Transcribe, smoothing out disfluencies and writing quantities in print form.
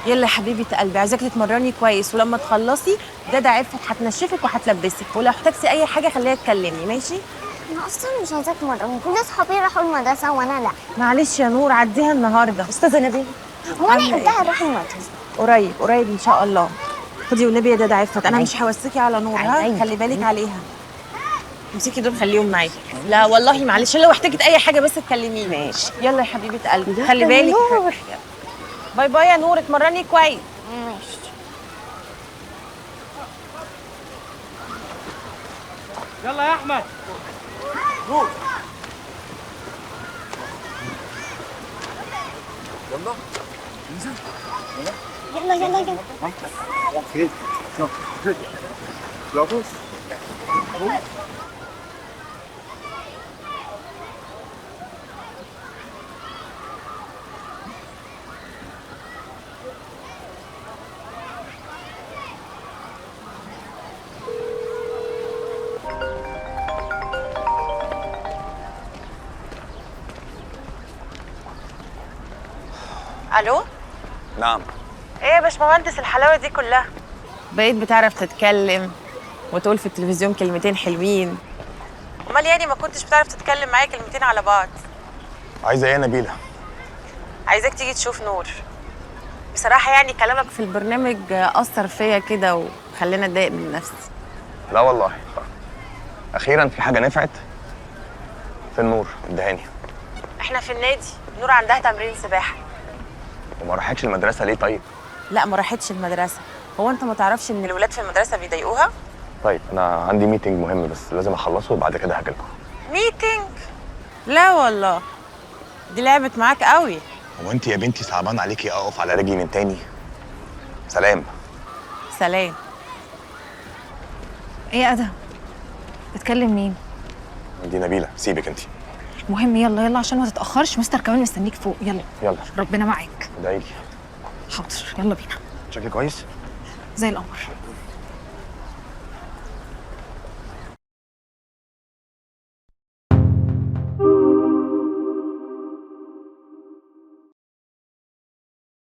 يلا يا حبيبه قلبي، عايزاكي تتمرني كويس، ولما تخلصي دادا عفت هتنشفك وهتلبسك، ولو احتجتي اي حاجه خليها تكلمني، ماشي؟ انا اصلا مش عايزه اتمرن، كل اصحابي راحوا المدرسه وانا لا. معلش يا نور، عديها النهارده. استاذه نبيل، هو انا عامله امتى ايه؟ هروح المدرسه؟ قريب قريب ان شاء الله. خدي والنبي يا دادا عفت، انا مش هوسيكي على نور، ها خلي بالك عليها. امسكي دول خليهم معاكي. لا والله معلش، لو احتجت اي حاجه بس تكلميني. ماشي. يلا يا حبيبه قلبي، خلي يلا يا بالك. نور. باي باي يا نور، اتمرني كويس. ماشي. يلا يا احمد. يلا يلا يلا. الو. نعم. ايه يا باشمهندس الحلاوه دي كلها؟ بقيت بتعرف تتكلم وتقول في التلفزيون كلمتين حلوين. امال يعني ما كنتش بتعرف تتكلم معايا كلمتين على بعض؟ عايزه ايه يا نبيله؟ عايزاك تيجي تشوف نور. بصراحه يعني كلامك في البرنامج اثر فيا كده وخلاني اتضايق من نفسي. لا والله، اخيرا في حاجه نفعت. في النور ادهاني. احنا في النادي، نور عندها تمرين سباحه. وما راحتش المدرسه ليه طيب؟ لا ما راحتش المدرسه. هو انت ما تعرفش ان الولاد في المدرسه بيضايقوها؟ طيب انا عندي ميتنج مهم بس لازم اخلصه وبعد كده هاجيلكم. ميتنج؟ لا والله، دي لعبت معاك قوي. هو انت يا بنتي صعبان عليكي اقف على رجلي من تاني؟ سلام. سلام. ايه يا ادهم؟ بتكلم مين؟ دي نبيله، سيبك انت. مهم يلا يلا عشان ما تتاخرش، مستر كمان مستنيك فوق. يلا يلا ربنا معاك. ادعي لي. حاضر يلا بينا. شكلي كويس؟ زي القمر.